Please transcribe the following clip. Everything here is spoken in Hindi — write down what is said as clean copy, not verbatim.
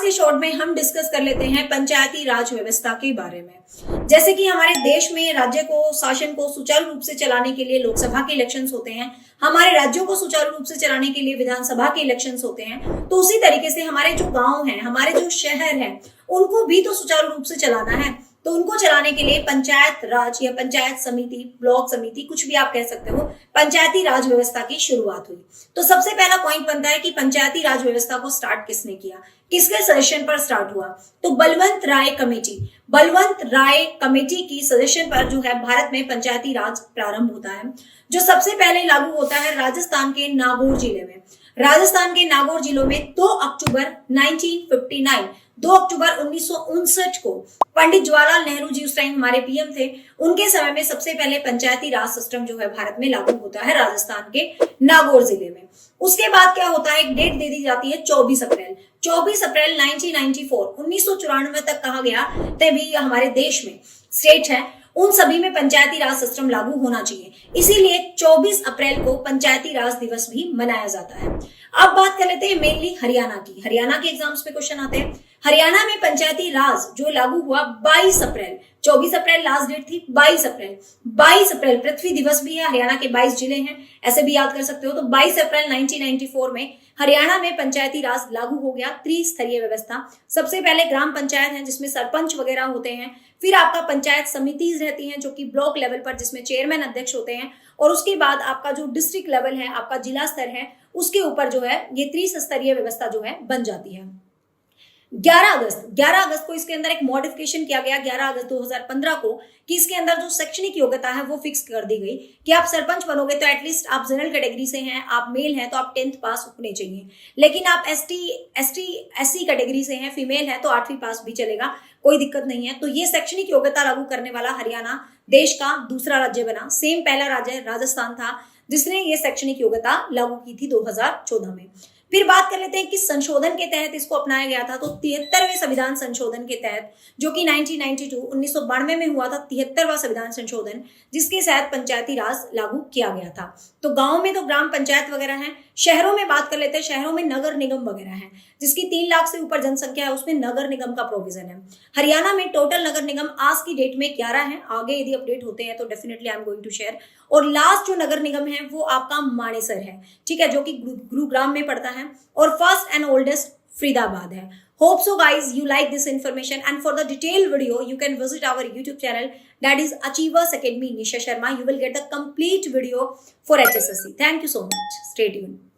आज के शॉर्ट में हम डिस्कस कर लेते हैं पंचायती राज व्यवस्था के बारे में। जैसे कि हमारे देश में राज्य को शासन को सुचारू रूप से चलाने के लिए लोकसभा के इलेक्शंस होते हैं, हमारे राज्यों को सुचारू रूप से चलाने के लिए विधानसभा के इलेक्शंस होते हैं। तो उसी तरीके से हमारे जो गांव हैं, हमारे जो शहर हैं, उनको भी तो सुचारू रूप से चलाना है। तो उनको चलाने के लिए पंचायत राज या पंचायत समिति, ब्लॉक समिति, कुछ भी आप कह सकते हो, पंचायती राज व्यवस्था की शुरुआत हुई। तो सबसे पहला पॉइंट बनता है कि पंचायती राज व्यवस्था को स्टार्ट किसने किया, किसके सजेशन पर स्टार्ट हुआ। तो बलवंत राय कमेटी की सजेशन पर जो है भारत में पंचायती राज प्रारंभ होता है, जो सबसे पहले लागू होता है राजस्थान के नागौर जिले में। राजस्थान के नागौर जिलों में 2 अक्टूबर 1959 को पंडित जवाहरलाल नेहरू जी उस टाइम हमारे पीएम थे, उनके समय में सबसे पहले पंचायती राज सिस्टम जो है भारत में लागू होता है राजस्थान के नागौर जिले में। उसके बाद क्या होता है, एक डेट दे दी जाती है 24 अप्रैल 1994 तक कहा गया तभी हमारे देश में स्टेट है उन सभी में पंचायती राज सिस्टम लागू होना चाहिए। इसीलिए 24 अप्रैल को पंचायती राज दिवस भी मनाया जाता है। अब बात कर लेते हैं मेनली हरियाणा की। हरियाणा के एग्जाम्स में क्वेश्चन आते हैं। हरियाणा में पंचायती राज जो लागू हुआ 22 अप्रैल, 24 अप्रैल लास्ट डेट थी, 22 अप्रैल पृथ्वी दिवस भी है। हरियाणा के 22 जिले हैं, ऐसे भी याद कर सकते हो। तो 22 अप्रैल 1994 में हरियाणा में पंचायती राज लागू हो गया। त्रिस्तरीय व्यवस्था, सबसे पहले ग्राम पंचायत है जिसमें सरपंच वगैरह होते हैं, फिर आपका पंचायत समिति रहती हैं जो कि ब्लॉक लेवल पर जिसमें चेयरमैन अध्यक्ष होते हैं, और उसके बाद आपका जो डिस्ट्रिक्ट लेवल है, आपका जिला स्तर है, उसके ऊपर जो है ये त्रिस्तरीय व्यवस्था जो है बन जाती है। 11 अगस्त को इसके अंदर एक मॉडिफिकेशन किया गया 11 अगस्त 2015 को, कि इसके अंदर जो शैक्षणिक योग्यता है वो फिक्स कर दी गई कि आप सरपंच बनोगे तो एटलीस्ट आप जनरल कैटेगरी से हैं, आप मेल हैं तो आप 10th पास होने चाहिए। लेकिन आप एससी कैटेगरी से हैं, फीमेल है तो 8वीं पास भी चलेगा, कोई दिक्कत नहीं है। तो ये शैक्षणिक योग्यता लागू करने वाला हरियाणा देश का दूसरा राज्य बना। सेम पहला राज्य राजस्थान था जिसने ये शैक्षणिक योग्यता लागू की थी 2014 में। फिर बात कर लेते हैं कि संशोधन के तहत इसको अपनाया गया था। तो 73वें संविधान संशोधन के तहत, जो कि 1992 में हुआ था, 73वां संविधान संशोधन, जिसके तहत पंचायती राज लागू किया गया था। तो गांव में तो ग्राम पंचायत वगैरह है, शहरों में बात कर लेते हैं। शहरों में नगर निगम वगैरह है, जिसकी 3 लाख से ऊपर जनसंख्या है, उसमें नगर निगम का प्रोविजन है। हरियाणा में टोटल नगर निगम आज की डेट में 11 है। आगे यदि अपडेट होते हैं तो definitely I am going to share. और लास्ट जो नगर निगम है वो आपका मानेसर है, ठीक है, जो कि गुरुग्राम में पड़ता है, और फर्स्ट एंड ओल्डेस्ट फरीदाबाद है। Hope so guys you like this information, and for the detailed video you can visit our YouTube channel, that is Achievers Academy Nisha Sharma. You will get the complete video for HSSC. Thank you so much. Stay tuned.